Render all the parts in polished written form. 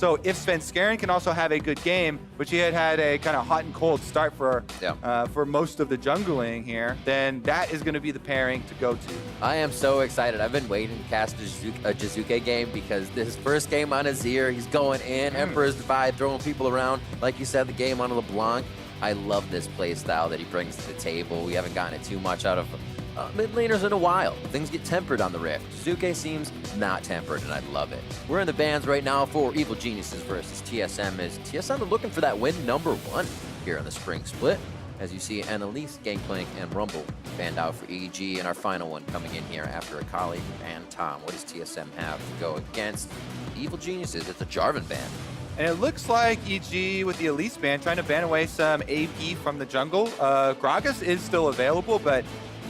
So if Svenskeren can also have a good game, which he had a kind of hot and cold start for most of the jungling here, then that is going to be the pairing to go to. I am so excited. I've been waiting to cast a Jiizuke game because his first game on Azir, he's going in, Emperor's Divide, throwing people around. Like you said, the game on LeBlanc. I love this play style that he brings to the table. We haven't gotten it too much out of mid laners in a while. Things get tempered on the Rift. Jiizuke seems not tempered, and I love it. We're in the bans right now for Evil Geniuses versus TSM. TSM are looking for that win #1 here on the spring split. As you see, Annalise, Gangplank, and Rumble banned out for EG, and our final one coming in here after Akali and Tom. What does TSM have to go against Evil Geniuses? It's a Jarvan ban. And it looks like EG with the Elise ban trying to ban away some AP from the jungle. Gragas is still available, but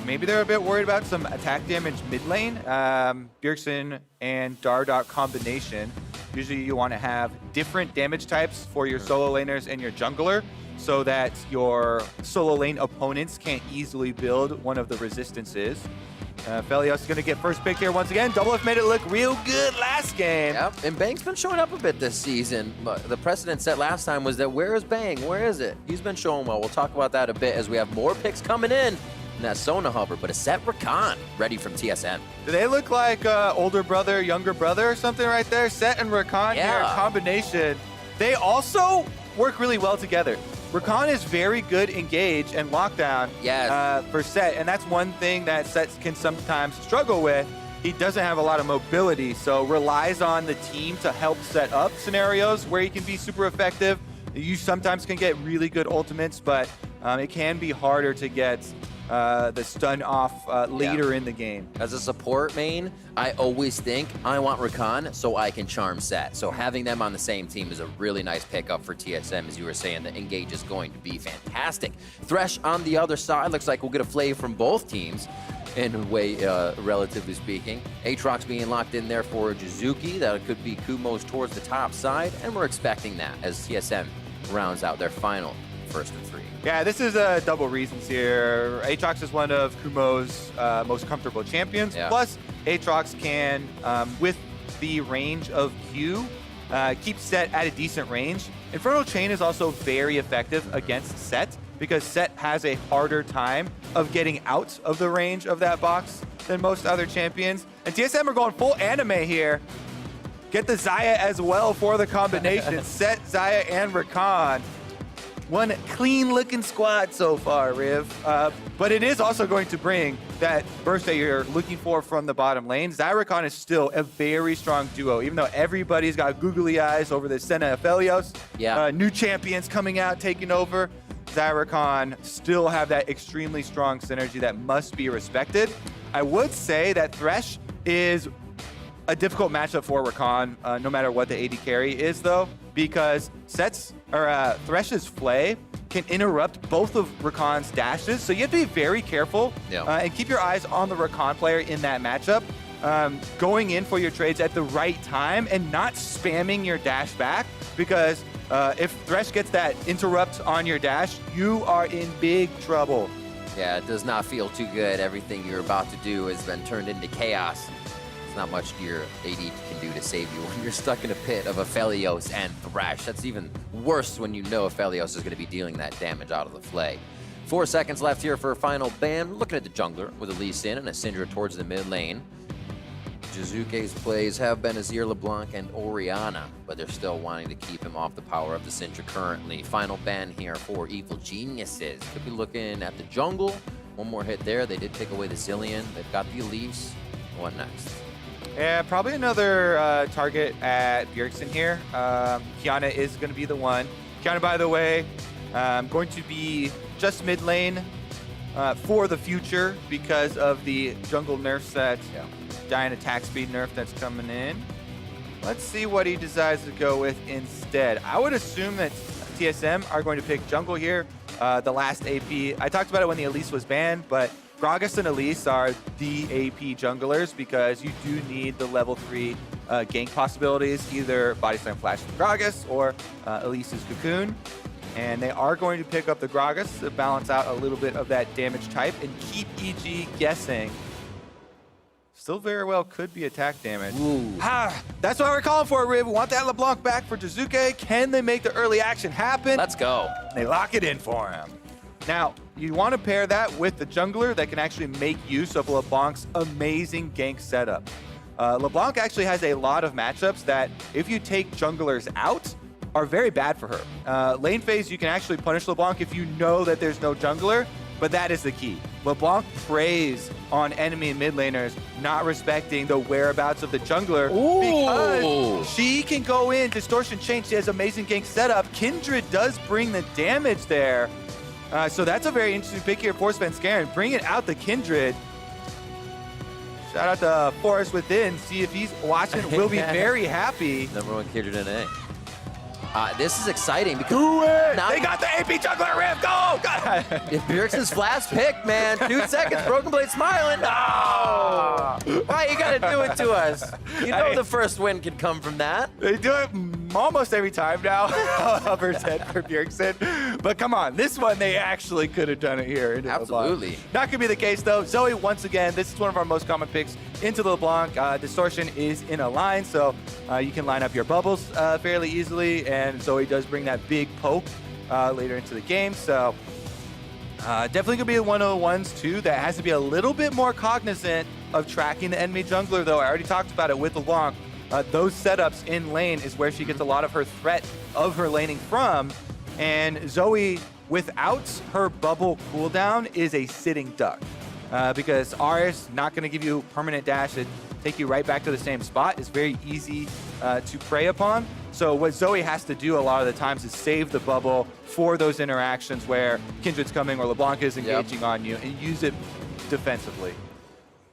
maybe they're a bit worried about some attack damage mid lane. Bjergsen and Dardoch combination. Usually you want to have different damage types for your solo laners and your jungler so that your solo lane opponents can't easily build one of the resistances. Aphelios is going to get first pick here once again. Doublelift made it look real good last game. Yep, and Bang's been showing up a bit this season. But the precedent set last time was that where is Bang? Where is it? He's been showing well. We'll talk about that a bit as we have more picks coming in. And that Sona hover, but a Sett Rakan ready from TSM. Do they look like older brother, younger brother or something right there? Sett and Rakan here, combination. They also work really well together. Rakan is very good engage and lockdown for Sett, and that's one thing that Sett can sometimes struggle with. He doesn't have a lot of mobility, so relies on the team to help set up scenarios where he can be super effective. You sometimes can get really good ultimates, but it can be harder to get the stun off later in the game. As a support main, I always think I want Rakan so I can charm Sett. So having them on the same team is a really nice pickup for TSM. As you were saying, the engage is going to be fantastic. Thresh on the other side looks like we'll get a flavor from both teams in a way, relatively speaking. Aatrox being locked in there for Jiizuke. That could be Kumo's towards the top side, and we're expecting that as TSM rounds out their final first and 3. Yeah, this is double reasons here. Aatrox is one of Kumo's most comfortable champions. Plus, Aatrox can, with the range of Q, keep Sett at a decent range. Infernal Chain is also very effective against Sett because Sett has a harder time of getting out of the range of that box than most other champions. And TSM are going full anime here. Get the Xayah as well for the combination. Sett, Xayah, and Rakan. One clean-looking squad so far, Riv. But it is also going to bring that burst that you're looking for from the bottom lane. Xayah Rakan is still a very strong duo, even though everybody's got googly eyes over the Senna Aphelios. New champions coming out, taking over. Xayah Rakan still have that extremely strong synergy that must be respected. I would say that Thresh is a difficult matchup for Rakan, no matter what the AD carry is, though, because Thresh's Flay can interrupt both of Rakan's dashes, so you have to be very careful and keep your eyes on the Rakan player in that matchup, going in for your trades at the right time and not spamming your dash back, because if Thresh gets that interrupt on your dash, you are in big trouble. Yeah, it does not feel too good. Everything you're about to do has been turned into chaos. There's not much your AD can do to save you when you're stuck in a pit of Aphelios and Thresh. That's even worse when you know Aphelios is going to be dealing that damage out of the Flay. 4 seconds left here for a final ban. We're looking at the jungler with a Lee Sin and a Syndra towards the mid lane. Jiizuke's plays have been Azir, LeBlanc, and Orianna, but they're still wanting to keep him off the power of the Syndra currently. Final ban here for Evil Geniuses. Could be looking at the jungle. One more hit there. They did take away the Zillion. They've got the Elise. What next? Yeah, probably another target at Bjergsen here. Qiyana is going to be the one. Qiyana, by the way, going to be just mid lane for the future because of the jungle nerfs that Giant attack speed nerf that's coming in. Let's see what he decides to go with instead. I would assume that TSM are going to pick jungle here. The last AP, I talked about it when the Elise was banned, but Gragas and Elise are the AP junglers because you do need the level 3 gank possibilities, either Body Slam Flash from Gragas or Elise's Cocoon. And they are going to pick up the Gragas to balance out a little bit of that damage type and keep EG guessing. still very well could be attack damage. Ooh. That's what we're calling for, Riv. We want that LeBlanc back for Jiizuke. Can they make the early action happen? Let's go. They lock it in for him. Now, you want to pair that with the jungler that can actually make use of LeBlanc's amazing gank setup. LeBlanc actually has a lot of matchups that, if you take junglers out, are very bad for her. Lane phase, you can actually punish LeBlanc if you know that there's no jungler, but that is the key. LeBlanc preys on enemy mid laners not respecting the whereabouts of the jungler because she can go in, distortion chain, she has amazing gank setup. Kindred does bring the damage there. So that's a very interesting pick here for Svenskeren. Bring it out the Kindred. Shout out to Forest Within. See if he's watching. We'll be very happy. #1 Kindred in A. This is exciting because they got the AP juggler Rift. Go! If Bjergsen's last pick, man, 2 seconds. Broken Blade smiling. No! Why you gotta do it to us? You know the first win could come from that. They do it almost every time now. Upper's head for Bjergsen. But come on, this one they actually could have done it here. Absolutely. Not gonna be the case though. Zoe, once again, this is one of our most common picks into the LeBlanc. Distortion is in a line, so you can line up your bubbles fairly easily. And Zoe does bring that big poke later into the game. So definitely gonna be a 101s too. That has to be a little bit more cognizant of tracking the enemy jungler though. I already talked about it with LeBlanc. Those setups in lane is where she gets a lot of her threat of her laning from. And Zoe, without her bubble cooldown, is a sitting duck. Because Aris not gonna give you permanent dash that take you right back to the same spot. It's very easy to prey upon. So what Zoe has to do a lot of the times is save the bubble for those interactions where Kindred's coming or LeBlanc is engaging on you and use it defensively.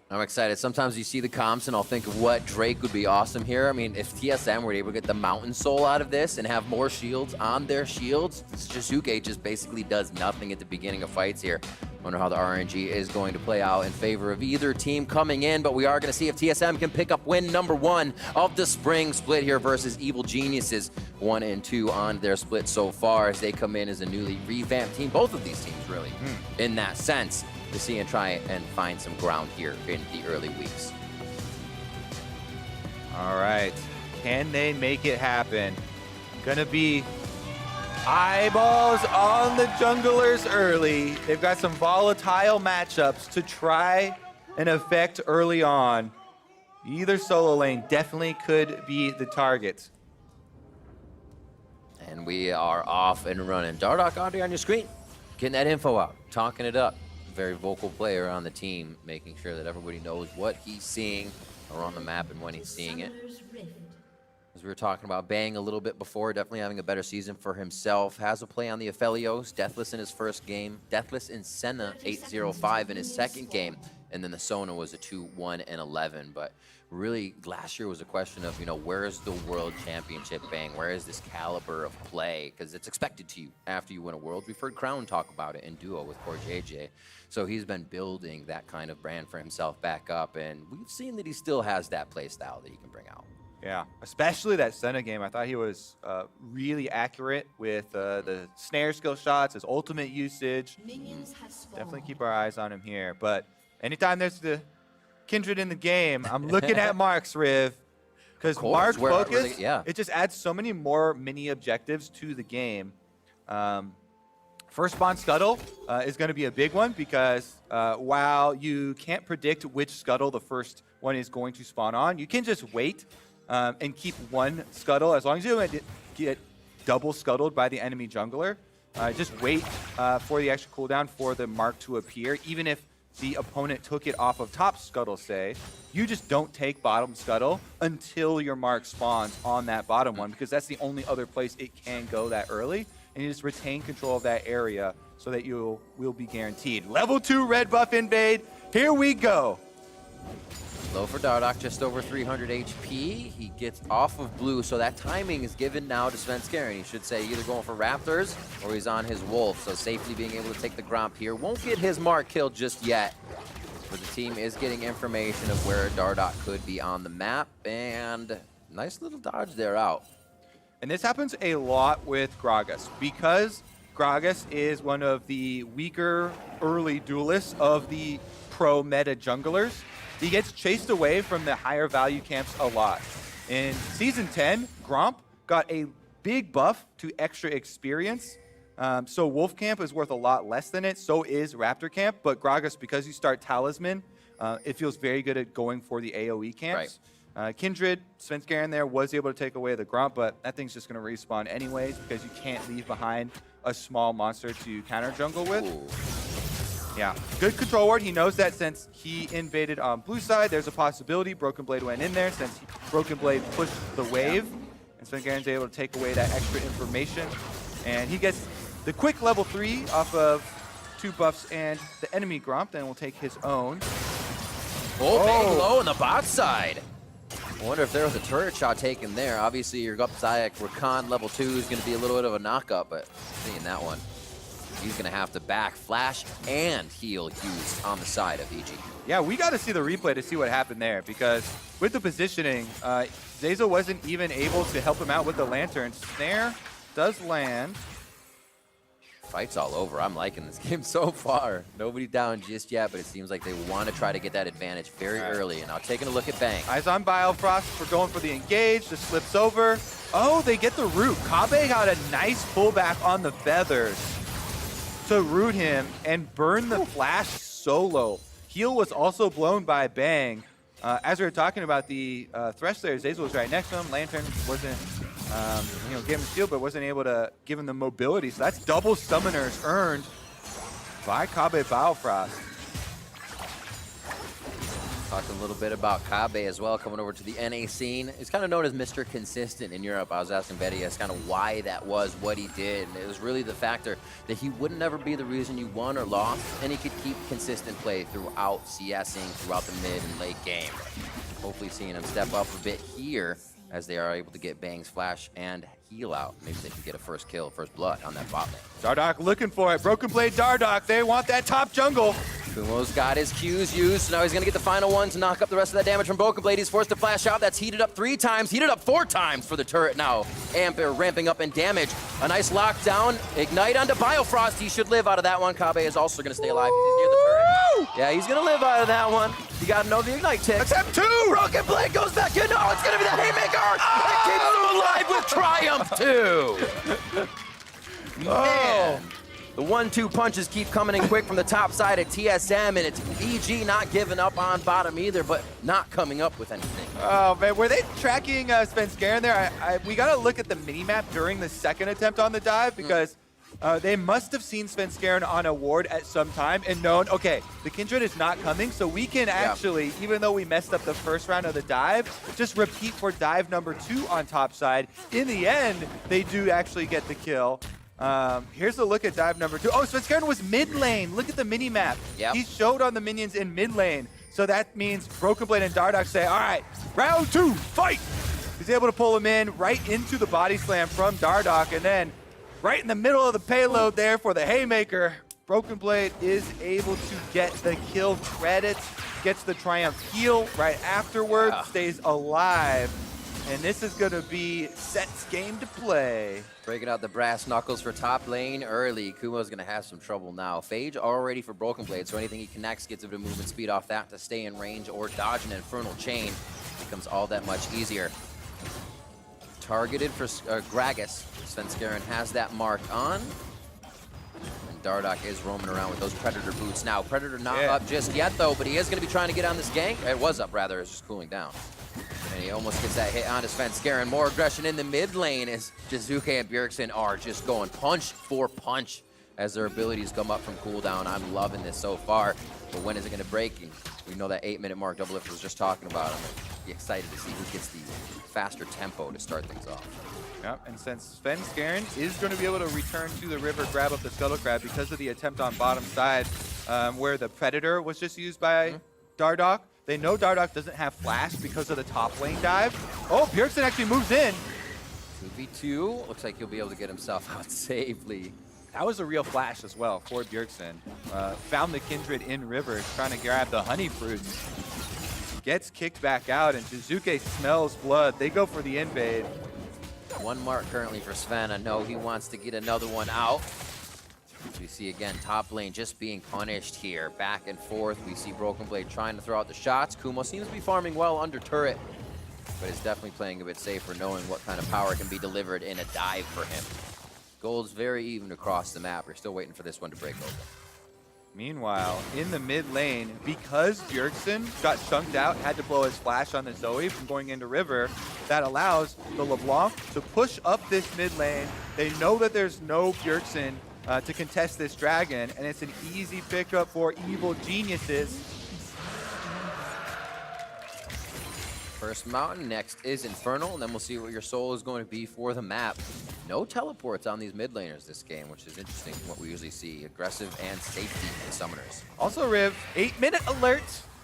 I'm excited. Sometimes you see the comps and I'll think of what Drake would be awesome here. I mean, if TSM were able to get the Mountain Soul out of this and have more shields on their shields, Jiizuke just basically does nothing at the beginning of fights here. Wonder how the RNG is going to play out in favor of either team coming in, but we are going to see if TSM can pick up win #1 of the spring split here versus Evil Geniuses. 1 and 2 on their split so far as they come in as a newly revamped team. Both of these teams really, in that sense, to see and try and find some ground here in the early weeks. All right, can they make it happen? Gonna be eyeballs on the junglers early. They've got some volatile matchups to try and affect early on. Either solo lane definitely could be the target. And we are off and running. Dardoch already on your screen, getting that info out, talking it up. Very vocal player on the team, making sure that everybody knows what he's seeing around the map and when he's seeing it. As we were talking about Bang a little bit before, definitely having a better season for himself. Has a play on the Aphelios, deathless in his first game, deathless in Senna, 8-0-5 in his second game, and then the Sona was a 2-1-11. But really, last year was a question of, you know, where is the World Championship Bang? Where is this caliber of play? Because it's expected to you after you win a World. We've heard Crown talk about it in duo with Core JJ. So he's been building that kind of brand for himself back up, and we've seen that he still has that play style that he can bring out. Yeah, especially that Senna game. I thought he was really accurate with the snare skill shots, his ultimate usage. Definitely keep our eyes on him here. But anytime there's the Kindred in the game, I'm looking at Mark's Riv. Because Mark focus, it just adds so many more mini objectives to the game. First spawn scuttle is going to be a big one because while you can't predict which scuttle the first one is going to spawn on, you can just wait and keep one scuttle. As long as you don't get double scuttled by the enemy jungler, just wait for the extra cooldown for the mark to appear. Even if the opponent took it off of top scuttle, say, you just don't take bottom scuttle until your mark spawns on that bottom one, because that's the only other place it can go that early. And you just retain control of that area so that you will be guaranteed. Level 2 red buff invade. Here we go. Low for Dardoch, just over 300 HP. He gets off of blue, so that timing is given now to Svenskeren. He should say either going for Raptors or he's on his Wolf. So safely being able to take the Gromp here. Won't get his mark killed just yet. But the team is getting information of where Dardoch could be on the map. And nice little dodge there out. And this happens a lot with Gragas, because Gragas is one of the weaker early duelists of the pro meta junglers. he gets chased away from the higher value camps a lot. In Season 10, Gromp got a big buff to extra experience. So Wolf Camp is worth a lot less than it. So is Raptor Camp. But Gragas, because you start Talisman, it feels very good at going for the AoE camps. Right. Kindred, Svenskeren there was able to take away the Gromp, but that thing's just going to respawn anyways because you can't leave behind a small monster to counter jungle with. Ooh. Yeah, good control ward. He knows that since he invaded on blue side, there's a possibility Broken Blade went in there since Broken Blade pushed the wave. And Svenskeren's able to take away that extra information. And he gets the quick level 3 off of 2 buffs and the enemy Gromp, then will take his own. Oh, big low on the bot side. I wonder if there was a turret shot taken there. Obviously, your up Xayah Rakan level 2 is going to be a little bit of a knockup, but seeing that one, he's going to have to back flash and heal used on the side of EG. Yeah, we got to see the replay to see what happened there because with the positioning, Zeyzal wasn't even able to help him out with the lantern. Snare does land. Fight's all over. I'm liking this game so far. Nobody down just yet, but it seems like they want to try to get that advantage very early. And now taking a look at Bang. Eyes on Biofrost for going for the engage. Just slips over. Oh, they get the root. Kobbe got a nice pullback on the feathers to root him and burn the flash solo. Heal was also blown by Bang. As we were talking about the Thresh there, Zeyzal was right next to him. Lantern wasn't, gave him shield, but wasn't able to give him the mobility. So that's double summoners earned by Kobbe Biofrost. Talking a little bit about Kobbe as well, coming over to the NA scene. He's kind of known as Mr. Consistent in Europe. I was asking Vedias kind of why that was, what he did. And it was really the factor that he would never be the reason you won or lost, and he could keep consistent play throughout CSing, throughout the mid and late game. Hopefully seeing him step up a bit here as they are able to get Bang's flash and heal out. Maybe they can get a first kill, first blood on that bot lane. Dardoch looking for it. Broken Blade Dardoch. They want that top jungle. Kumo's got his Qs used, so now he's going to get the final one to knock up the rest of that damage from Broken Blade. He's forced to flash out. That's heated up 3 times, heated up 4 times for the turret now. Ampere ramping up in damage. A nice lockdown. Ignite onto Biofrost. He should live out of that one. Kobbe is also going to stay alive. He's near the turret. Yeah, he's going to live out of that one. You got to know the Ignite tick. Attempt 2! Broken Blade goes back in. No, it's going to be the Haymaker. It keeps him alive with Triumph 2. Man. The 1-2 punches keep coming in quick from the top side of TSM, and it's EG not giving up on bottom either, but not coming up with anything. Oh, man, were they tracking Svenskeren there? We got to look at the minimap during the second attempt on the dive because they must have seen Svenskeren on a ward at some time and known, okay, the Kindred is not coming, so we can actually, even though we messed up the first round of the dive, just repeat for dive number 2 on top side. In the end, they do actually get the kill. Here's a look at dive number 2. Oh, Svenskeren was mid lane. Look at the mini map. Yep. He showed on the minions in mid lane. So that means Broken Blade and Dardoch say, all right, round 2, fight! He's able to pull him in right into the body slam from Dardoch, and then right in the middle of the payload there for the Haymaker, Broken Blade is able to get the kill credit, gets the Triumph heal right afterwards, stays alive. And this is going to be Sett's game to play. Breaking out the brass knuckles for top lane early. Kumo's going to have some trouble now. Phage already for Broken Blade, so anything he connects gets a bit of movement speed off that to stay in range or dodge an Infernal Chain becomes all that much easier. Targeted for Gragas. Svenskeren has that mark on. And Dardoch is roaming around with those Predator boots now. Predator not up just yet, though, but he is going to be trying to get on this gank. It was up, rather. It's just cooling down. And he almost gets that hit onto Svenskeren. More aggression in the mid lane as Jiizuke and Bjergsen are just going punch for punch as their abilities come up from cooldown. I'm loving this so far. But when is it going to break? And we know that 8-minute mark Doublelift was just talking about. I'm excited to see who gets the faster tempo to start things off. Yep, and since Svenskeren is going to be able to return to the river, grab up the Scuttle Crab because of the attempt on bottom side where the Predator was just used by Dardoch. They know Dardoch doesn't have flash because of the top lane dive. Oh, Bjergsen actually moves in. 2v2. Looks like he'll be able to get himself out safely. That was a real flash as well for Bjergsen. Found the Kindred in river, trying to grab the honey fruits. Gets kicked back out, and Jiizuke smells blood. They go for the invade. 1 mark currently for Sven. I know he wants to get another one out. We see again top lane just being punished here, back and forth. We see Broken Blade trying to throw out the shots. Kumo seems to be farming well under turret, but is definitely playing a bit safer, knowing what kind of power can be delivered in a dive for him. Gold's very even across the map. We're still waiting for this one to break open. Meanwhile, in the mid lane, because Bjergsen got chunked out, had to blow his flash on the Zoe from going into River, that allows the LeBlanc to push up this mid lane. They know that there's no Bjergsen to contest this dragon, and it's an easy pickup for Evil Geniuses. First mountain, next is Infernal, and then we'll see what your soul is going to be for the map. No teleports on these mid laners this game, which is interesting from what we usually see. Aggressive and safety in summoners. Also, Riv, 8-minute alert.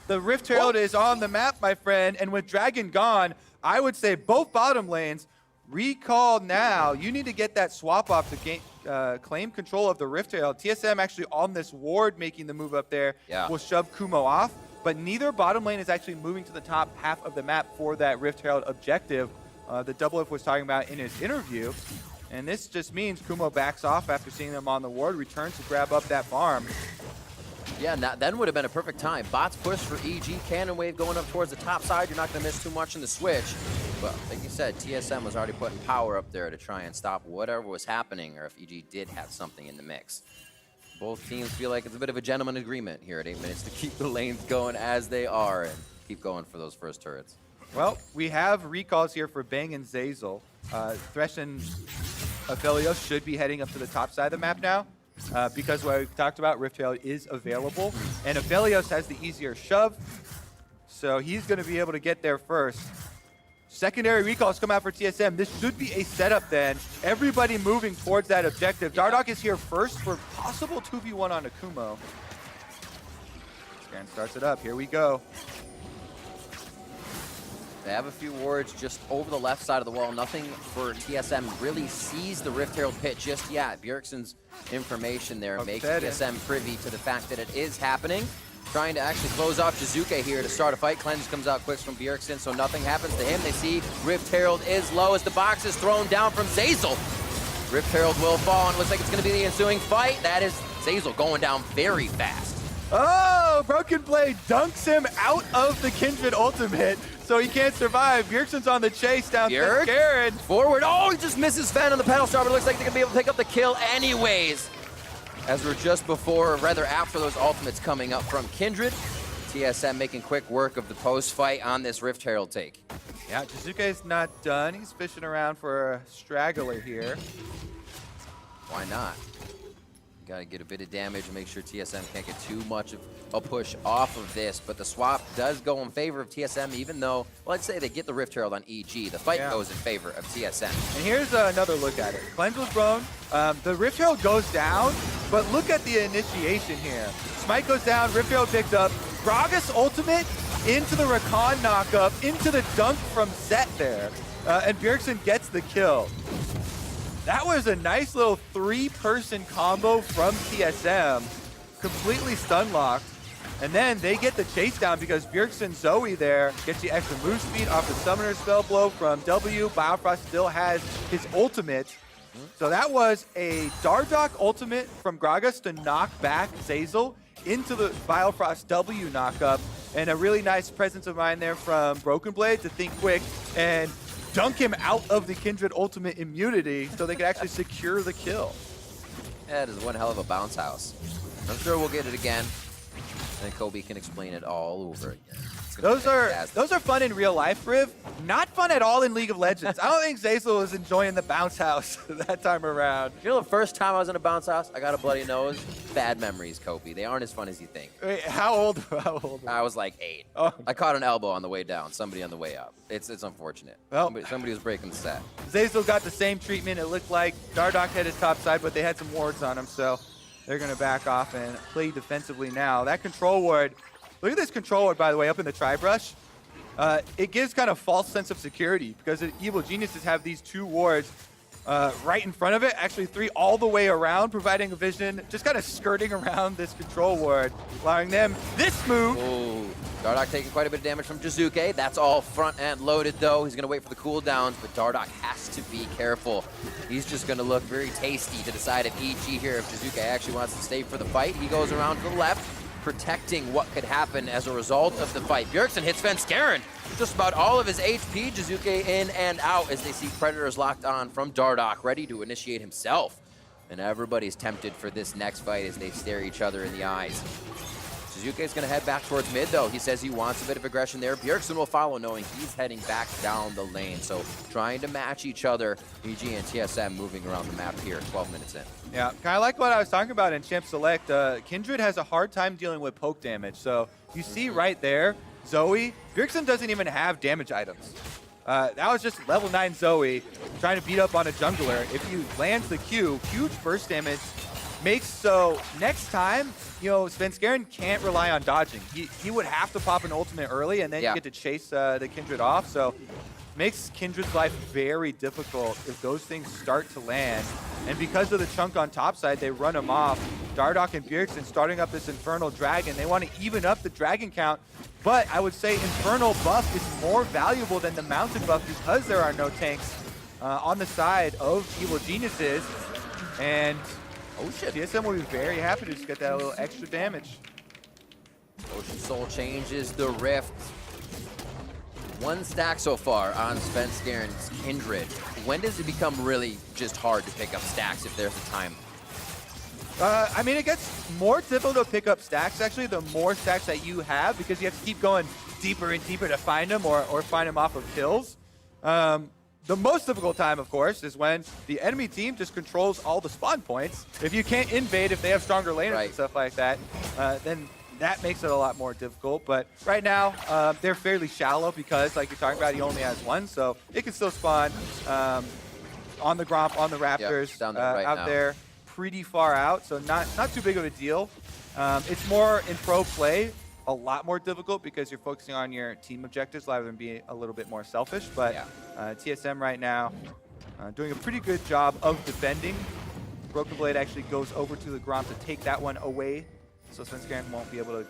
The Rift Herald is on the map, my friend, and with Dragon gone, I would say both bottom lanes, recall now. You need to get that swap off to gain, claim control of the Rift Herald. TSM actually on this ward making the move up there will shove Kumo off. But neither bottom lane is actually moving to the top half of the map for that Rift Herald objective that Doublelift was talking about in his interview. And this just means Kumo backs off after seeing them on the ward, returns to grab up that farm. Yeah, and that then would have been a perfect time. Bots push for EG, Cannon Wave going up towards the top side. You're not going to miss too much in the switch. But like you said, TSM was already putting power up there to try and stop whatever was happening, or if EG did have something in the mix. Both teams feel like it's a bit of a gentleman agreement here at 8 minutes to keep the lanes going as they are and keep going for those first turrets. Well, we have recalls here for Bang and Zeyzal. Thresh and Aphelios should be heading up to the top side of the map now because what we talked about, Rift Herald is available. And Aphelios has the easier shove, so he's going to be able to get there first. Secondary recalls come out for TSM. This should be a setup then. Everybody moving towards that objective. Dardoch is here first for possible 2v1 on Kumo. Svenskeren starts it up. Here we go. They have a few wards just over the left side of the wall. Nothing for TSM really sees the Rift Herald pit just yet. Bjergsen's information there makes TSM privy to the fact that it is happening. Trying to actually close off Jiizuke here to start a fight. Cleanse comes out quick from Bjergsen, so nothing happens to him. They see Rift Herald is low as the box is thrown down from Zeyzal. Rift Herald will fall, and looks like it's going to be the ensuing fight. That is Zeyzal going down very fast. Oh, Broken Blade dunks him out of the Kindred ultimate, so he can't survive. Bjergsen's on the chase down Svenskeren. Forward. Oh, he just misses Fan on the pedal star, but it looks like they're going to be able to pick up the kill anyways. As we're just before, or rather after those ultimates coming up from Kindred, TSM making quick work of the post fight on this Rift Herald take. Yeah, Jiizuke is not done. He's fishing around for a straggler here. Why not? Got to get a bit of damage and make sure TSM can't get too much of a push off of this, but the swap does go in favor of TSM, even though, well, let's say they get the Rift Herald on EG. The fight goes in favor of TSM. And here's another look at it. Cleanse was blown. The Rift Herald goes down, but look at the initiation here. Smite goes down, Rift Herald picked up. Gragas ultimate into the Rakan knockup, into the dunk from Sett there. And Bjergsen gets the kill. That was a nice little three-person combo from TSM. Completely stun-locked. And then they get the chase down because Bjergsen Zoe there gets the extra move speed off the Summoner spell blow from W. Biofrost still has his ultimate. So that was a Dardoch ultimate from Gragas to knock back Zeyzal into the Biofrost W knockup. And a really nice presence of mind there from Broken Blade to think quick and dunk him out of the Kindred ultimate immunity so they could actually secure the kill. That is one hell of a bounce house. I'm sure we'll get it again. And Kobbe can explain it all over again. Those are fun in real life, Riv. Not fun at all in League of Legends. I don't think Zeyzal was enjoying the bounce house that time around. You know, the first time I was in a bounce house, I got a bloody nose. Bad memories, Kobbe. They aren't as fun as you think. Wait, how old I was like 8. Oh. I caught an elbow on the way down, somebody on the way up. It's unfortunate. Well, somebody was breaking the set. Zeyzal got the same treatment, it looked like. Dardoch had his top side, but they had some wards on him, so they're going to back off and play defensively now. That control ward, look at this control ward, by the way, up in the tri-brush. It gives kind of false sense of security because Evil Geniuses have these 2 wards right in front of it, actually 3 all the way around, providing a vision, just kind of skirting around this control ward, allowing them this move. Ooh. Dardoch taking quite a bit of damage from Jiizuke. That's all front end loaded though. He's gonna wait for the cooldowns, but Dardoch has to be careful. He's just gonna look very tasty to the side of EG here if Jiizuke actually wants to stay for the fight. He goes around to the left, protecting what could happen as a result of the fight. Bjergsen hits Svenskeren. Just about all of his HP. Jiizuke in and out as they see Predators locked on from Dardoch, ready to initiate himself. And everybody's tempted for this next fight as they stare each other in the eyes. Jiizuke's gonna head back towards mid though. He says he wants a bit of aggression there. Bjergsen will follow, knowing he's heading back down the lane. So trying to match each other. EG and TSM moving around the map here, 12 minutes in. Yeah, kind of like what I was talking about in Champ Select. Kindred has a hard time dealing with poke damage. So you see right there, Zoe, Bjergsen doesn't even have damage items. That was just level 9 Zoe trying to beat up on a jungler. If you land the Q, huge burst damage makes so next time, you know, Svenskeren can't rely on dodging. He would have to pop an ultimate early, and then you get to chase the Kindred off. So makes Kindred's life very difficult if those things start to land. And because of the chunk on top side, they run him off. Dardoch and Bjergsen starting up this Infernal Dragon. They want to even up the dragon count. But I would say Infernal buff is more valuable than the Mountain buff because there are no tanks on the side of Evil Geniuses. And oh shit, TSM will be very happy to just get that little extra damage. Ocean Soul changes the Rift. 1 stack so far on Svenskeren's Kindred. When does it become really just hard to pick up stacks if there's a time? I mean, it gets more difficult to pick up stacks, actually, the more stacks that you have, because you have to keep going deeper and deeper to find them or find them off of kills. The most difficult time, of course, is when the enemy team just controls all the spawn points. If you can't invade, if they have stronger laners and stuff like that, then that makes it a lot more difficult. But right now, they're fairly shallow because, like you're talking about, he only has 1, so it can still spawn on the Gromp, on the Raptors, down there out there, pretty far out, so not too big of a deal. It's more in pro play, a lot more difficult because you're focusing on your team objectives rather than being a little bit more selfish. But TSM right now doing a pretty good job of defending. Broken Blade actually goes over to the Gromp to take that one away, so Svenskeren won't be able to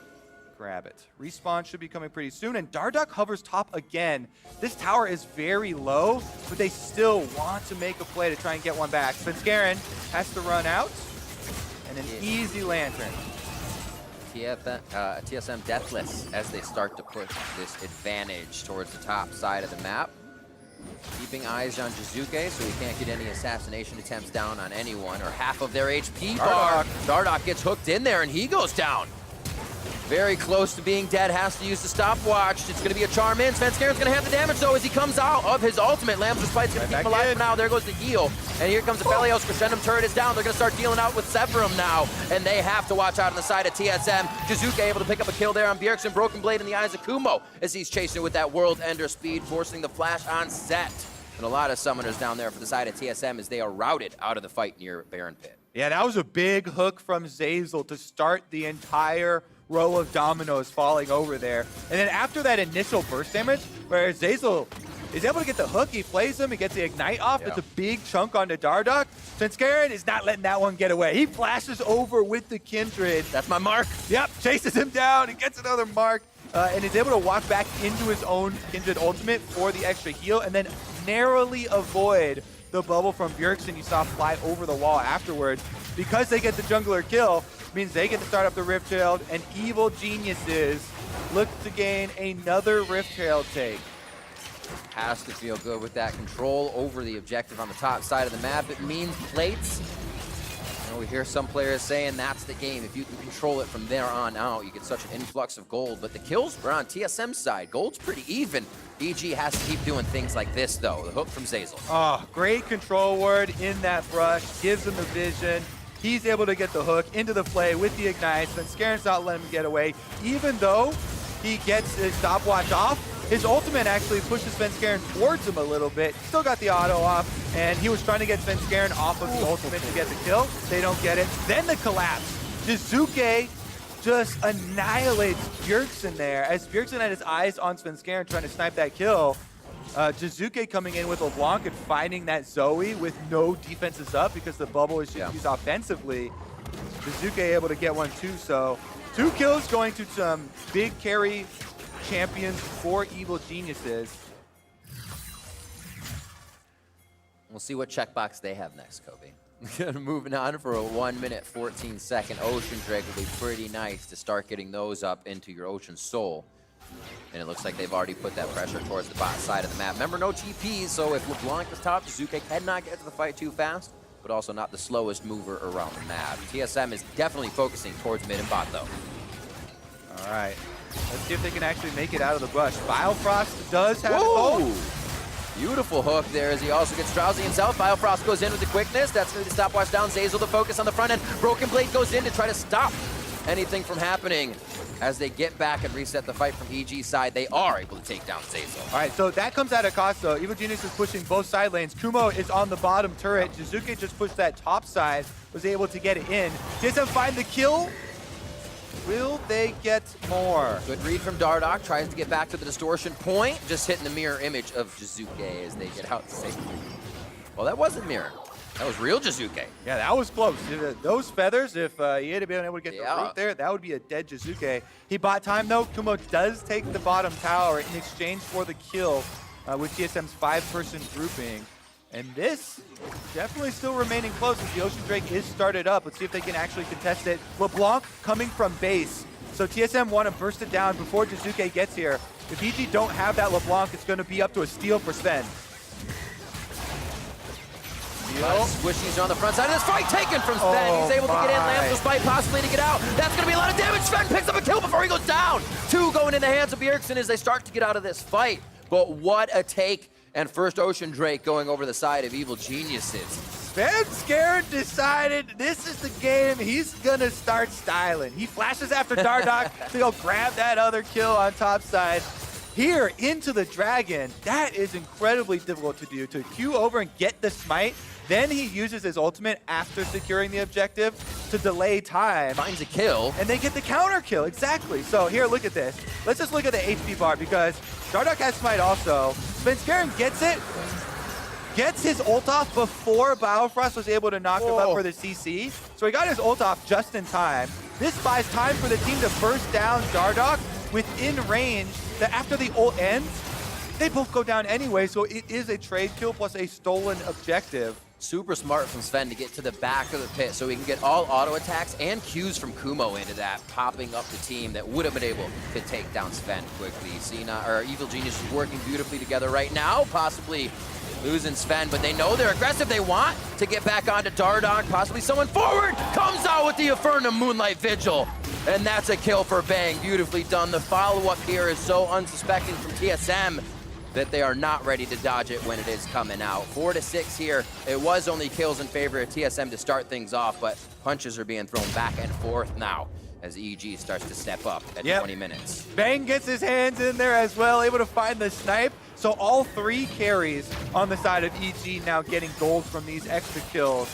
grab it. Respawn should be coming pretty soon, and Dardoch hovers top again. This tower is very low, but they still want to make a play to try and get one back. Svenskeren has to run out, and an easy lantern. TSM deathless as they start to push this advantage towards the top side of the map. Keeping eyes on Jiizuke so he can't get any assassination attempts down on anyone or half of their HP bar. Dardoch gets hooked in there and he goes down. Very close to being dead, has to use the stopwatch. It's gonna be a charm in. Svenskeren's gonna have the damage though as he comes out of his ultimate. Lamb's Respite's gonna keep him alive for now. There goes the heal. And here comes Aphelios. Crescendum turret is down. They're gonna start dealing out with Severum now. And they have to watch out on the side of TSM. Jiizuke able to pick up a kill there on Bjergsen. Broken Blade in the eyes of Kumo as he's chasing with that World Ender speed, forcing the flash on Sett. And a lot of summoners down there for the side of TSM as they are routed out of the fight near Baron Pit. Yeah, that was a big hook from Zeyzal to start the entire row of dominoes falling over there. And then after that initial burst damage, where Zeyzal is able to get the hook, he plays him, he gets the ignite off, it's a big chunk onto Dardoch. Svenskeren is not letting that one get away. He flashes over with the Kindred. That's my mark. Yep, chases him down and gets another mark. And is able to walk back into his own Kindred ultimate for the extra heal, and then narrowly avoid the bubble from Bjergsen you saw fly over the wall afterwards. Because they get the jungler kill, means they get to start up the Rift Herald, and Evil Geniuses look to gain another Rift Herald take. Has to feel good with that control over the objective on the top side of the map. It means plates. You know, we hear some players saying that's the game. If you can control it from there on out, you get such an influx of gold. But the kills are on TSM's side. Gold's pretty even. EG has to keep doing things like this, though. The hook from Zeyzal. Oh, great control word in that brush. Gives him the vision. He's able to get the hook into the play with the ignite. Svenskeren's not letting him get away. Even though he gets his stopwatch off, his ultimate actually pushes Svenskeren towards him a little bit. Still got the auto off, and he was trying to get Svenskeren off of the ultimate to get the kill. They don't get it. Then the collapse. Jiizuke just annihilates Bjergsen there, as Bjergsen had his eyes on Svenskeren trying to snipe that kill. Jiizuke coming in with LeBlanc and finding that Zoe with no defenses up because the bubble is just used offensively. Jiizuke able to get one too, so 2 kills going to some big carry champions for Evil Geniuses. We'll see what checkbox they have next, Kobbe. Moving on for a 1 minute 14 second Ocean Drake will be pretty nice to start getting those up into your Ocean Soul. And it looks like they've already put that pressure towards the bot side of the map. Remember, no TPs, so if LeBlanc is top, Jiizuke cannot get to the fight too fast, but also not the slowest mover around the map. TSM is definitely focusing towards mid and bot, though. All right. Let's see if they can actually make it out of the brush. Biofrost does have ult. Beautiful hook there as he also gets drowsy himself. Biofrost goes in with the quickness. That's going to be the stopwatch down. Zeyzal to focus on the front end. Broken Blade goes in to try to stop anything from happening. As they get back and reset the fight from EG's side, they are able to take down Zeyzal. All right, so that comes at a cost, though. Evil Genius is pushing both side lanes. Kumo is on the bottom turret. Jiizuke just pushed that top side, was able to get it in. TSM find the kill. Will they get more? Good read from Dardoch. Tries to get back to the distortion point. Just hitting the mirror image of Jiizuke as they get out safely. Well, that wasn't mirror. That was real Jiizuke. Yeah, that was close. Those feathers, if he had been able to get the root there, that would be a dead Jiizuke. He bought time, though. Kumo does take the bottom tower in exchange for the kill with TSM's 5-person grouping. And this definitely still remaining close as the Ocean Drake is started up. Let's see if they can actually contest it. LeBlanc coming from base. So TSM want to burst it down before Jiizuke gets here. If EG don't have that LeBlanc, it's going to be up to a steal for Sven. Squishies on the front side of this fight, taken from Sven. He's able to get in, lands the spike, possibly to get out. That's going to be a lot of damage. Sven picks up a kill before he goes down. 2 going in the hands of Bjergsen as they start to get out of this fight. But what a take. And first Ocean Drake going over the side of Evil Geniuses. Svenskeren decided this is the game he's gonna start styling. He flashes after Dardoch to go grab that other kill on top side. Here into the dragon, that is incredibly difficult to do, to queue over and get the smite. Then he uses his ultimate after securing the objective to delay time. Finds a kill. And they get the counter kill, exactly. So here, look at this. Let's just look at the HP bar because Dardoch has smite also. Svenskeren gets it, gets his ult off before Biofrost was able to knock him up for the CC. So he got his ult off just in time. This buys time for the team to burst down Dardoch within range that after the ult ends, they both go down anyway, so it is a trade kill plus a stolen objective. Super smart from Sven to get to the back of the pit so he can get all auto attacks and Qs from Kumo into that, popping up the team that would have been able to take down Sven quickly. Evil Genius is working beautifully together right now, possibly losing Sven, but they know they're aggressive. They want to get back onto Dardoch, possibly someone forward, comes out with the Infernum Moonlight Vigil, and that's a kill for Bang. Beautifully done. The follow-up here is so unsuspecting from TSM that they are not ready to dodge it when it is coming out. 4-6 here. It was only kills in favor of TSM to start things off, but punches are being thrown back and forth now as EG starts to step up at 20 minutes. Bang gets his hands in there as well, able to find the snipe. So all 3 carries on the side of EG now getting gold from these extra kills.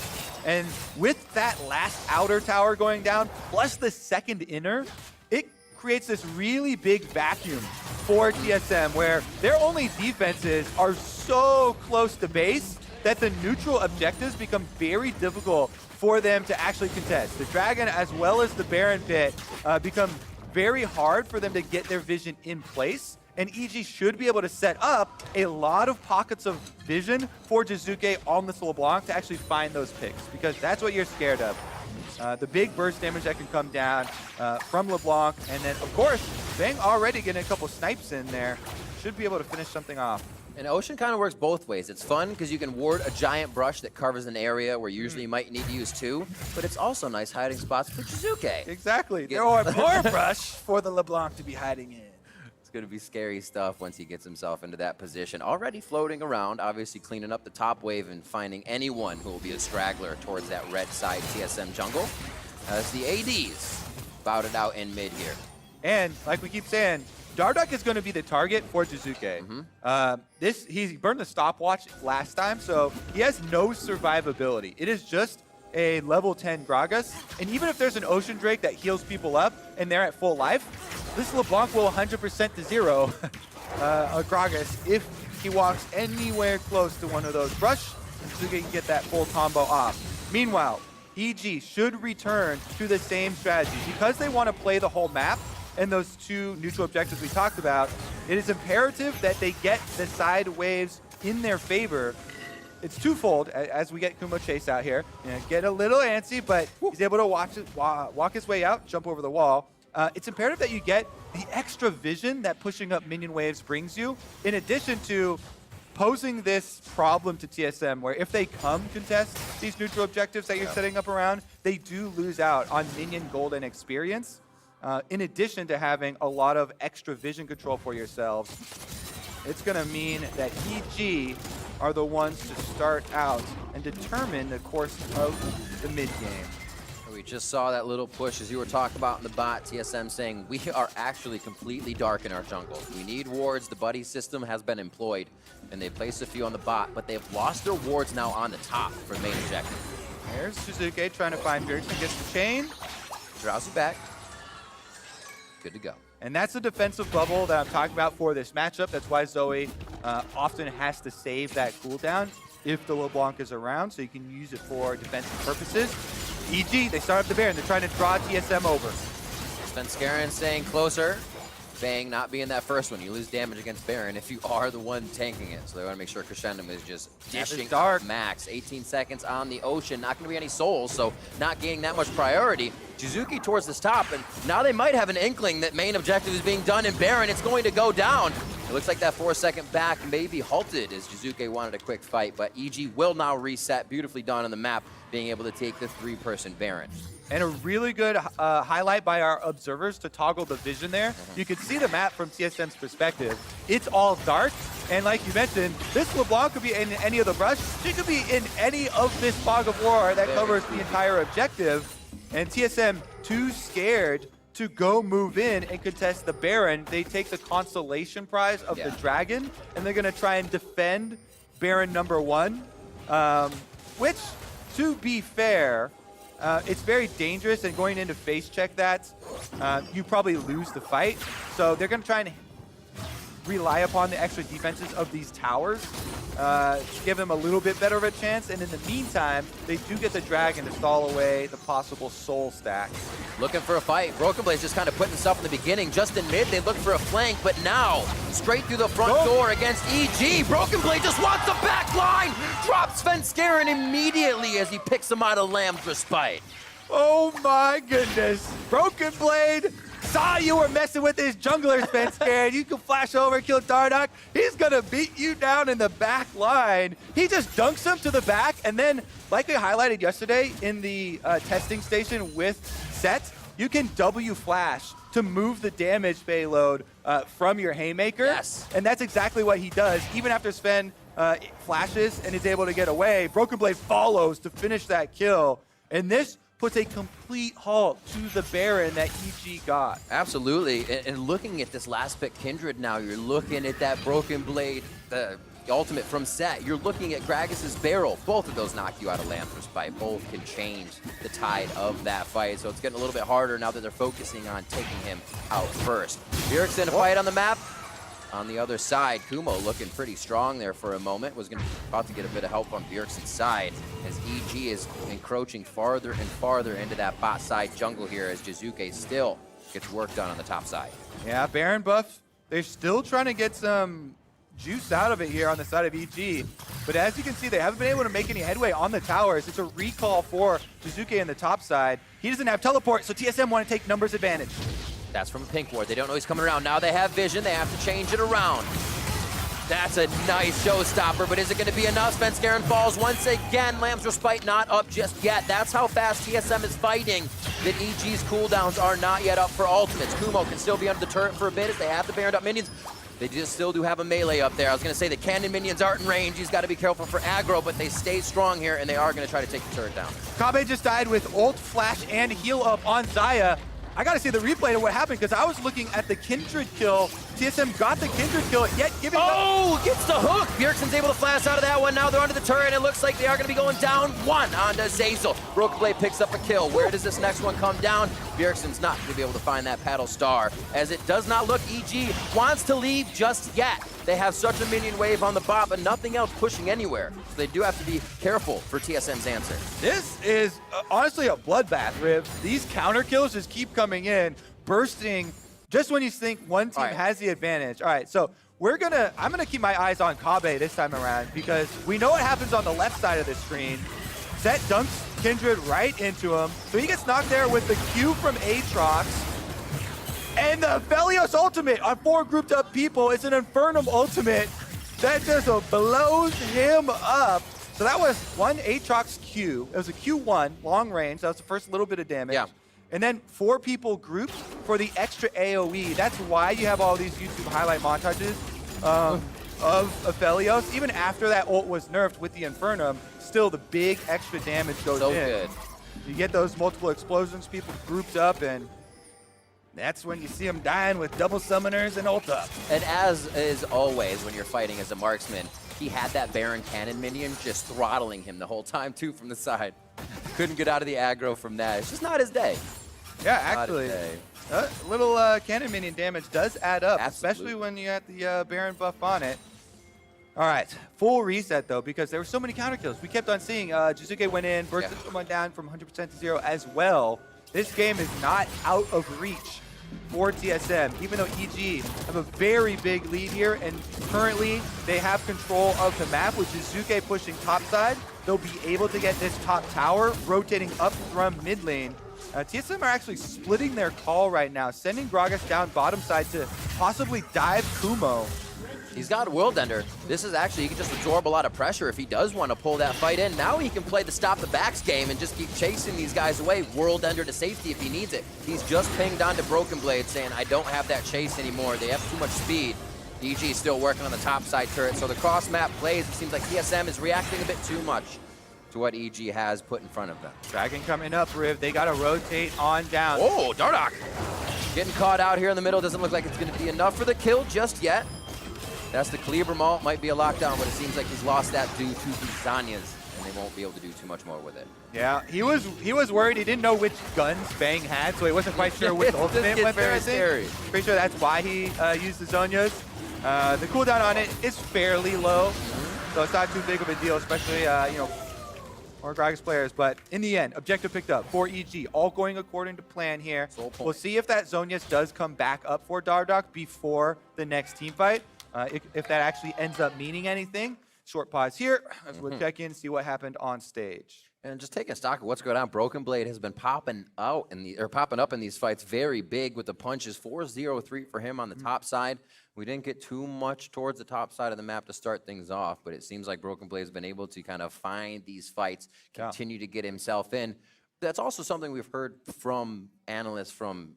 And with that last outer tower going down, plus the second inner, it creates this really big vacuum for TSM where their only defenses are so close to base that the neutral objectives become very difficult for them to actually contest. The Dragon as well as the Baron Pit become very hard for them to get their vision in place. And EG should be able to set up a lot of pockets of vision for Jiizuke on this LeBlanc to actually find those picks, because that's what you're scared of. The big burst damage that can come down from LeBlanc, and then, of course, Bang already getting a couple snipes in there. Should be able to finish something off. And Ocean kind of works both ways. It's fun because you can ward a giant brush that covers an area where usually you might need to use 2, but it's also nice hiding spots for Jiizuke. Exactly. There are more brush for the LeBlanc to be hiding in. It's going to be scary stuff once he gets himself into that position. Already floating around, obviously cleaning up the top wave and finding anyone who will be a straggler towards that red side TSM jungle. As the ADs bowed it out in mid here. And like we keep saying, Dardoch is going to be the target for Jiizuke. He burned the stopwatch last time, so he has no survivability. It is just a level 10 Gragas, and even if there's an Ocean Drake that heals people up and they're at full life, this LeBlanc will 100% to 0 a Gragas if he walks anywhere close to one of those brush, and Jiizuke can get that full combo off. Meanwhile, EG should return to the same strategy because they want to play the whole map and those 2 neutral objectives we talked about, it is imperative that they get the side waves in their favor. It's twofold as we get Kumo chase out here. Get a little antsy, but he's able to walk his way out, jump over the wall. It's imperative that you get the extra vision that pushing up minion waves brings you, in addition to posing this problem to TSM, where if they come contest these neutral objectives that you're setting up around, they do lose out on minion golden experience, in addition to having a lot of extra vision control for yourselves. It's going to mean that EG are the ones to start out and determine the course of the mid game. We just saw that little push as you were talking about in the bot, TSM saying we are actually completely dark in our jungle. We need wards. The buddy system has been employed, and they placed a few on the bot, but they've lost their wards now on the top for main objective. There's Jiizuke trying to find Bjergsen, gets the chain. Drowsy back. Good to go. And that's the defensive bubble that I'm talking about for this matchup. That's why Zoe often has to save that cooldown if the LeBlanc is around, so you can use it for defensive purposes. EG, they start up the Baron. They're trying to draw TSM over. Svenskeren staying closer. Bang not being that first one. You lose damage against Baron if you are the one tanking it. So they want to make sure Crescendum is just dishing out max. 18 seconds on the Ocean. Not going to be any souls, so not gaining that much priority. Jiizuke towards this top, and now they might have an inkling that main objective is being done in Baron. It's going to go down. It looks like that 4-second back may be halted as Jiizuke wanted a quick fight, but EG will now reset. Beautifully done on the map, being able to take the 3-person Baron. And a really good highlight by our observers to toggle the vision there. You can see the map from TSM's perspective. It's all dark, and like you mentioned, this LeBlanc could be in any of the brush. She could be in any of this fog of war that covers the entire objective. And TSM too scared to go move in and contest the Baron. They take the consolation prize of the Dragon, and they're gonna try and defend Baron #1, which, to be fair, it's very dangerous, and going into face check that, you probably lose the fight. So they're going to try and rely upon the extra defenses of these towers to give them a little bit better of a chance. And in the meantime, they do get the Dragon to stall away the possible soul stack. Looking for a fight. Broken Blade's just kind of putting stuff in the beginning. Just in mid, they look for a flank, but now, straight through the front door against EG. Broken Blade just wants the back line! Drops Svenskeren immediately as he picks him out of Lamb's Respite. Oh my goodness. Broken Blade saw you were messing with his jungler, Svenskeren. You can flash over, kill Dardoch. He's gonna beat you down in the back line. He just dunks him to the back, and then, like we highlighted yesterday in the testing station with Sett, you can W flash to move the damage payload from your Haymaker. Yes. And that's exactly what he does. Even after Sven flashes and is able to get away, Broken Blade follows to finish that kill. And this puts a complete halt to the Baron that EG got. Absolutely, and looking at this last pick, Kindred now, you're looking at that Broken Blade, the ultimate from Sett. You're looking at Gragas' barrel. Both of those knock you out of Lamb's Respite. Both can change the tide of that fight, so it's getting a little bit harder now that they're focusing on taking him out first. Bjergsen, a fight on the map. On the other side, Kumo looking pretty strong there for a moment. Was about to get a bit of help on Bjergsen's side as EG is encroaching farther and farther into that bot side jungle here as Jiizuke still gets work done on the top side. Yeah, Baron buff. They're still trying to get some juice out of it here on the side of EG. But as you can see, they haven't been able to make any headway on the towers. It's a recall for Jiizuke in the top side. He doesn't have teleport, so TSM want to take numbers advantage. That's from a pink ward. They don't know he's coming around. Now they have vision. They have to change it around. That's a nice showstopper, but is it going to be enough? Svenskeren falls once again. Lamb's Respite not up just yet. That's how fast TSM is fighting. That EG's cooldowns are not yet up for ultimates. Kumo can still be under the turret for a bit as they have the Baroned up minions. They just still do have a melee up there. I was going to say the cannon minions aren't in range. He's got to be careful for aggro, but they stay strong here, and they are going to try to take the turret down. Kobbe just died with ult, flash, and heal up on Xayah. I gotta see the replay of what happened because I was looking at the Kindred kill. TSM got the Kindred kill, yet giving gets the hook! Bjergsen's able to flash out of that one. Now they're under the turret. It looks like they are gonna be going down one onto Zeyzal. Broken Blade picks up a kill. Where does this next one come down? Bjergsen's not gonna be able to find that paddle star as it does not look EG wants to leave just yet. They have such a minion wave on the bot, but nothing else pushing anywhere. So they do have to be careful for TSM's answer. This is honestly a bloodbath, Riv. These counter kills just keep coming in, bursting just when you think one team has the advantage. All right, so I'm gonna keep my eyes on Kobbe this time around because we know what happens on the left side of the screen. Sett dunks Kindred right into him. So he gets knocked there with the Q from Aatrox. And the Aphelios ultimate on 4 grouped up people is an Infernum ultimate that just blows him up. So that was one Aatrox Q. It was a Q1, long range. That was the first little bit of damage. Yeah. And then 4 people grouped for the extra AoE. That's why you have all these YouTube highlight montages of Aphelios. Even after that ult was nerfed with the Infernum, still the big extra damage goes in. So good. You get those multiple explosions, people grouped up, and that's when you see them dying with double summoners and ult up. And as is always when you're fighting as a marksman, he had that Baron Cannon minion just throttling him the whole time too from the side. Couldn't get out of the aggro from that. It's just not his day. Yeah, actually, little cannon minion damage does add up, especially when you had the Baron buff on it. All right, full reset though, because there were so many counter kills. We kept on seeing Jiizuke went in, burst someone down from 100% to 0 as well. This game is not out of reach for TSM, even though EG have a very big lead here, and currently they have control of the map with Jiizuke pushing topside. They'll be able to get this top tower, rotating up from mid lane. TSM are actually splitting their call right now, sending Gragas down bottom side to possibly dive Kumo. He's got World Ender. This is actually, he can just absorb a lot of pressure if he does want to pull that fight in. Now he can play the stop the backs game and just keep chasing these guys away. World Ender to safety if he needs it. He's just pinged onto Broken Blade saying, I don't have that chase anymore. They have too much speed. EG is still working on the top side turret. So the cross map plays, it seems like TSM is reacting a bit too much to what EG has put in front of them. Dragon coming up, Riv. They got to rotate on down. Oh, Dardoch getting caught out here in the middle. Doesn't look like it's going to be enough for the kill just yet. That's the Kleber Malt, might be a lockdown, but it seems like he's lost that due to the Zanyas, and they won't be able to do too much more with it. Yeah, he was worried. He didn't know which guns Bang had, so he wasn't quite sure which ultimate went there, I think. Pretty sure that's why he used the Zonyas. The cooldown on it is fairly low, so it's not too big of a deal, especially, more Gragas players. But in the end, objective picked up for EG, all going according to plan here. We'll see if that Zonyas does come back up for Dardoch before the next team fight. If that actually ends up meaning anything. Short pause here as we'll check in, see what happened on stage. And just taking stock of what's going on, Broken Blade has been popping up in these fights very big with the punches. 4-0-3 for him on the top side. We didn't get too much towards the top side of the map to start things off, but it seems like Broken Blade has been able to kind of find these fights, continue to get himself in. That's also something we've heard from analysts, from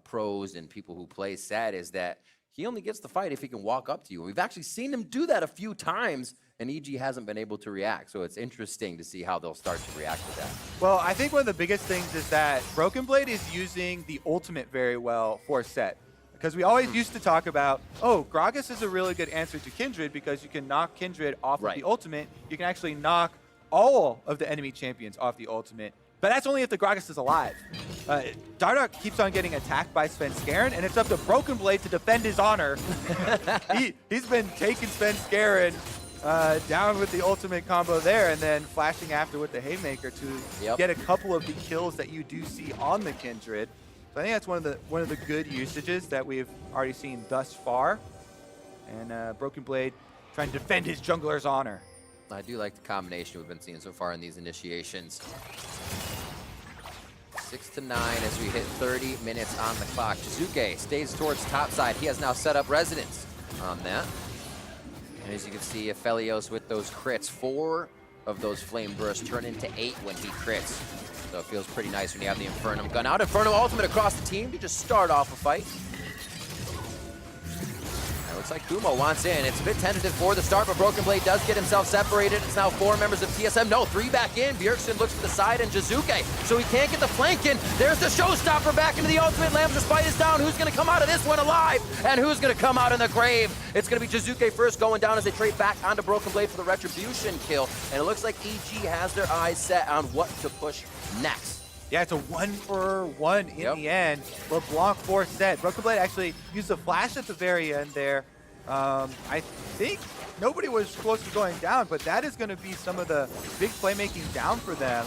pros and people who play Sett, is that he only gets the fight if he can walk up to you. We've actually seen him do that a few times, and EG hasn't been able to react. So it's interesting to see how they'll start to react to that. Well, I think one of the biggest things is that Broken Blade is using the ultimate very well for Sett. Because we always used to talk about, oh, Gragas is a really good answer to Kindred because you can knock Kindred off of the ultimate. You can actually knock all of the enemy champions off the ultimate. But that's only if the Gragas is alive. Dardoch keeps on getting attacked by Svenskeren, and it's up to Broken Blade to defend his honor. He's been taking Svenskeren down with the ultimate combo there, and then flashing after with the Haymaker to get a couple of the kills that you do see on the Kindred. So I think that's one of the good usages that we've already seen thus far. And Broken Blade trying to defend his jungler's honor. I do like the combination we've been seeing so far in these initiations. 6 to 9 as we hit 30 minutes on the clock. Jiizuke stays towards top side. He has now set up residence on that. And as you can see, Aphelios with those crits, 4 of those flame bursts turn into 8 when he crits. So it feels pretty nice when you have the Infernum gun out. Infernum ultimate across the team to just start off a fight. Looks like Kumo wants in. It's a bit tentative for the start, but Broken Blade does get himself separated. It's now 4 members of TSM. No, 3 back in. Bjergsen looks to the side and Jiizuke, so he can't get the flank in. There's the showstopper back into the ultimate. Lamb's fight is down. Who's going to come out of this one alive? And who's going to come out in the grave? It's going to be Jiizuke first going down as they trade back onto Broken Blade for the retribution kill. And it looks like EG has their eyes set on what to push next. Yeah, it's a 1-for-1 in the end. LeBlanc for Sett. Broken Blade actually used a flash at the very end there I think nobody was close to going down, but that is going to be some of the big playmaking down for them.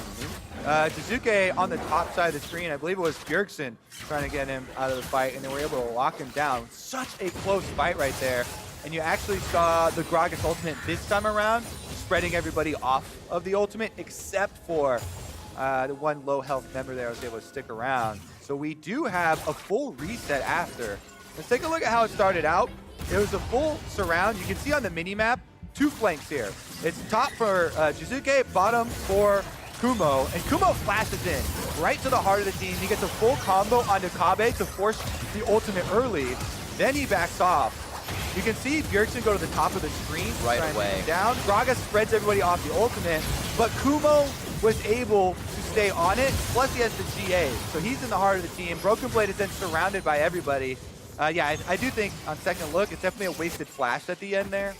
Jiizuke on the top side of the screen, I believe it was Bjergsen trying to get him out of the fight, and they were able to lock him down. Such a close fight right there. And you actually saw the Gragas ultimate this time around, spreading everybody off of the ultimate, except for the one low health member there was able to stick around. So we do have a full reset after. Let's take a look at how it started out. It was a full surround. You can see on the mini-map, 2 flanks here. It's top for Jiizuke, bottom for Kumo, and Kumo flashes in right to the heart of the team. He gets a full combo onto Kobbe to force the ultimate early. Then he backs off. You can see Bjergsen go to the top of the screen right away. Down. Gragas spreads everybody off the ultimate, but Kumo was able to stay on it. Plus, he has the GA, so he's in the heart of the team. Broken Blade is then surrounded by everybody. Yeah, I do think on second look, it's definitely a wasted flash at the end there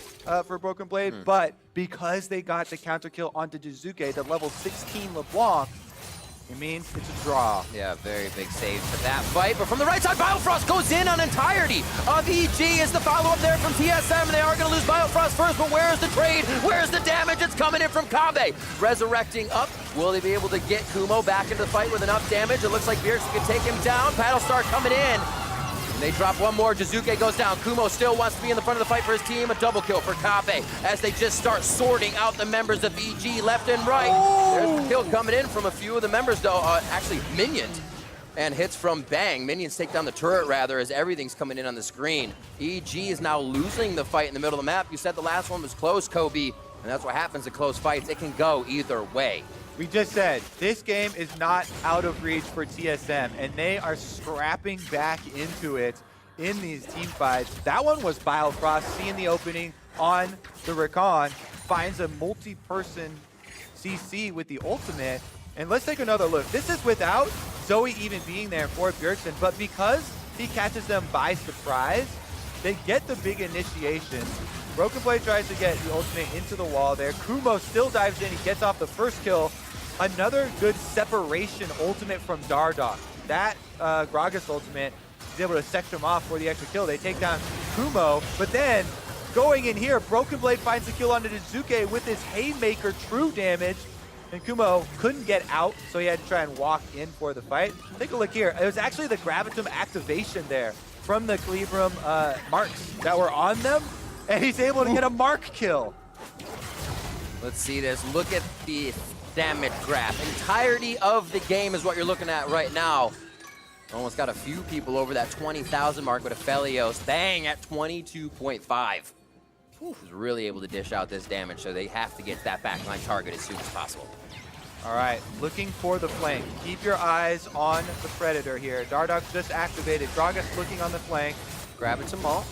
for Broken Blade, but because they got the counter kill onto Jiizuke, the level 16 LeBlanc, it means it's a draw. Yeah, very big save for that fight. But from the right side, Biofrost goes in on entirety of EG as the follow-up there from TSM. They are going to lose Biofrost first, but where's the trade? Where's the damage? It's coming in from Kobbe. Resurrecting up. Will they be able to get Kumo back into the fight with enough damage? It looks like Bjergsen can take him down. Battlestar coming in. They drop one more. Jiizuke goes down. Kumo still wants to be in the front of the fight for his team. A double kill for Kobbe as they just start sorting out the members of EG left and right. There's the kill coming in from a few of the members, though. Actually, minions. And hits from Bang. Minions take down the turret, rather, as everything's coming in on the screen. EG is now losing the fight in the middle of the map. You said the last one was close, Kobbe. And that's what happens in close fights. It can go either way. We just said, this game is not out of reach for TSM, and they are scrapping back into it in these team fights. That one was Biofrost seeing the opening on the Rakan, finds a multi-person CC with the ultimate. And let's take another look. This is without Zoe even being there for Bjergsen, but because he catches them by surprise, they get the big initiation. Broken Blade tries to get the ultimate into the wall there. Kumo still dives in, he gets off the first kill. Another good separation ultimate from Dardoch. That Gragas ultimate is able to section him off for the extra kill. They take down Kumo, but then going in here, Broken Blade finds the kill onto Jiizuke with his Haymaker true damage. And Kumo couldn't get out, so he had to try and walk in for the fight. Take a look here. It was actually the Gravitum activation there from the Cleverum marks that were on them, and he's able to get a mark kill. Let's see this. Look at the damage graph. Entirety of the game is what you're looking at right now. Almost got a few people over that 20,000 mark with Aphelios. Bang at 22.5. He's really able to dish out this damage, so they have to get that backline target as soon as possible. All right, looking for the flank. Keep your eyes on the Predator here. Dardoch just activated. Gragas looking on the flank. Grabbing some all.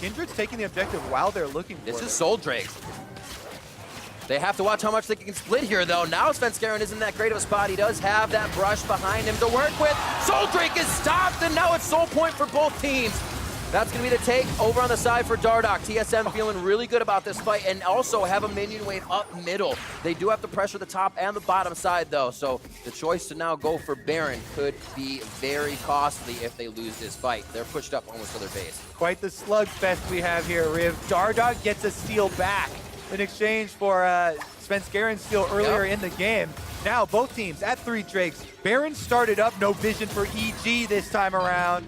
Kindred's taking the objective while they're looking for This is Soul Drake. They have to watch how much they can split here, though. Now Svenskeren isn't that great of a spot. He does have that brush behind him to work with. Soul Drake is stopped, and now it's Soul Point for both teams. That's going to be the take over on the side for Dardoch. TSM feeling really good about this fight and also have a minion wave up middle. They do have to pressure the top and the bottom side, though, so the choice to now go for Baron could be very costly if they lose this fight. They're pushed up almost to their base. Quite the slugfest we have here, Riv. Dardoch gets a steal back in exchange for Svenskeren's steal earlier in the game. Now both teams at 3 Drakes. Baron started up, no vision for EG this time around.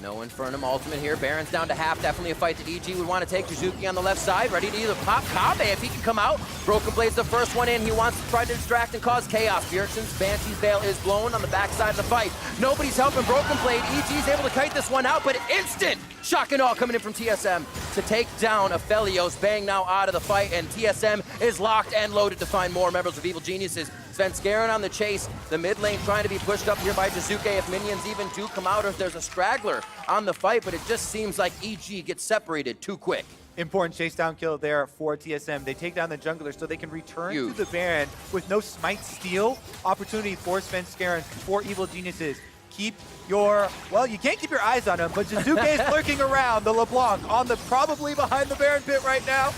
No Infernum ultimate here. Baron's down to half. Definitely a fight that EG would want to take. Jiizuke on the left side, ready to either pop Kobbe if he can come out. Broken Blade's the first one in. He wants to try to distract and cause chaos. Bjergsen's Banshee's Veil is blown on the backside of the fight. Nobody's helping Broken Blade. EG's able to kite this one out, but instant shock and awe coming in from TSM to take down Aphelios. Bang now out of the fight, and TSM is locked and loaded to find more members of Evil Geniuses. Svenskeren on the chase. The mid lane trying to be pushed up here by Jiizuke if minions even do come out or if there's a straggler on the fight, but it just seems like EG gets separated too quick. Important chase down kill there for TSM. They take down the jungler so they can return to the Baron with no smite steal. Opportunity for Svenskeren, for Evil Geniuses. Keep your, well, you can't keep your eyes on him, but Jiizuke is lurking around. The LeBlanc on the, probably behind the Baron pit right now.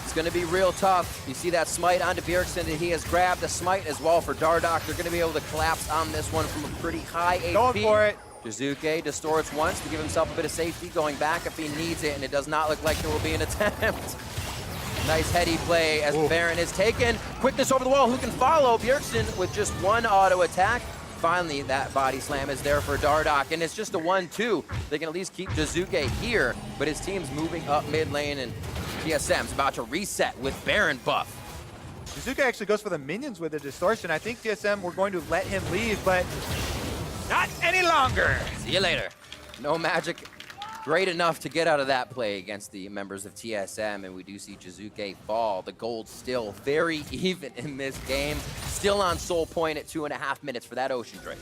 It's going to be real tough. You see that smite onto Bjergsen, and he has grabbed the smite as well for Dardoch. They're going to be able to collapse on this one from a pretty high AP. Going for it. Jiizuke distorts once to give himself a bit of safety, going back if he needs it, and it does not look like there will be an attempt. Nice heady play as Baron is taken. Quickness over the wall, who can follow? Bjergsen with just one auto attack. Finally, that body slam is there for Dardoch, and it's just a 1-2. They can at least keep Jiizuke here, but his team's moving up mid lane, and TSM's about to reset with Baron buff. Jiizuke actually goes for the minions with the distortion. I think TSM were going to let him leave, but not any longer. See you later. No magic great enough to get out of that play against the members of TSM, and we do see Jiizuke fall. The gold still very even in this game. Still on soul point at 2.5 minutes for that Ocean Drake.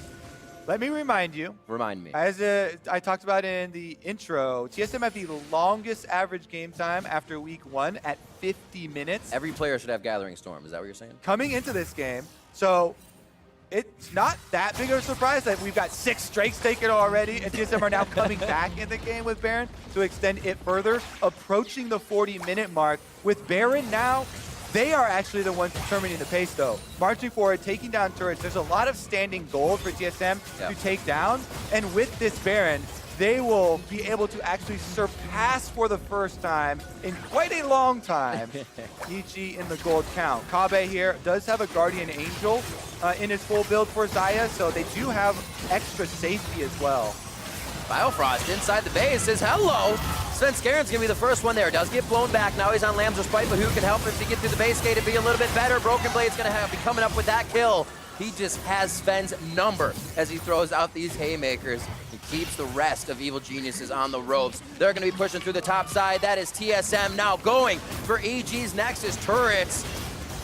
Let me remind you. Remind me. As I talked about in the intro, TSM had the longest average game time after week 1 at 50 minutes. Every player should have Gathering Storm. Is that what you're saying? Coming into this game. So it's not that big of a surprise that we've got 6 Drakes taken already, and TSM are now coming back in the game with Baron to extend it further, approaching the 40-minute mark. With Baron now, they are actually the ones determining the pace, though. Marching forward, taking down turrets. There's a lot of standing gold for TSM to take down, and with this Baron, they will be able to actually surpass for the first time in quite a long time EG in the gold count. Kobbe here does have a Guardian Angel in his full build for Xayah, so they do have extra safety as well. Biofrost inside the base says hello. Svenskeren's gonna be the first one there. Does get blown back. Now he's on Lamb's Respite, but who can help him to get through the base gate and be a little bit better? Broken Blade's gonna be coming up with that kill. He just has Sven's number as he throws out these haymakers. He keeps the rest of Evil Geniuses on the ropes. They're gonna be pushing through the top side. That is TSM now going for EG's Nexus turrets.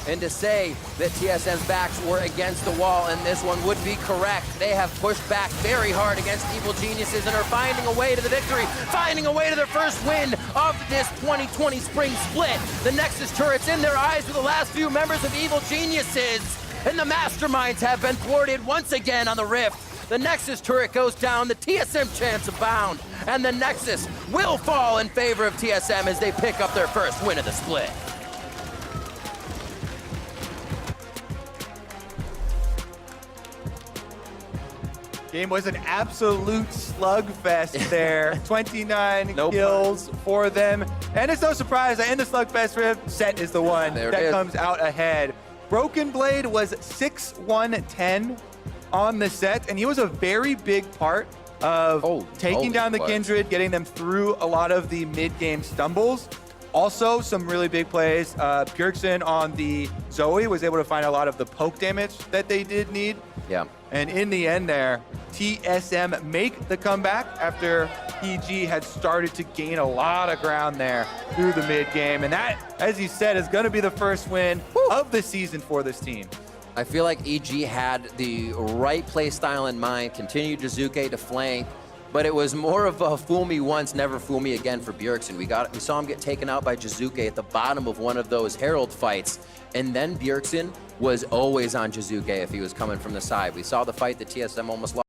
And to say that TSM's backs were against the wall, and this one would be correct. They have pushed back very hard against Evil Geniuses and are finding a way to the victory, finding a way to their first win of this 2020 spring split. The Nexus turrets in their eyes with the last few members of Evil Geniuses, and the masterminds have been thwarted once again on the Rift. The Nexus turret goes down, the TSM chance abound, and the Nexus will fall in favor of TSM as they pick up their first win of the split. Game was an absolute slugfest there. 29 kills for them. And it's no surprise that in the slugfest Rift, Sett is the one that comes out ahead. Broken Blade was 6-1-10 on the Sett, and he was a very big part of taking down the Kindred, getting them through a lot of the mid-game stumbles. Also, some really big plays. Bjergsen on the Zoe was able to find a lot of the poke damage that they did need. Yeah. And in the end there, TSM make the comeback after EG had started to gain a lot of ground there through the mid game. And that, as you said, is going to be the first win of the season for this team. I feel like EG had the right play style in mind, continued Jiizuke to flank, but it was more of a fool me once, never fool me again for Bjergsen. We saw him get taken out by Jiizuke at the bottom of one of those Herald fights, and then Bjergsen was always on Jiizuke if he was coming from the side. We saw the fight that TSM almost lost.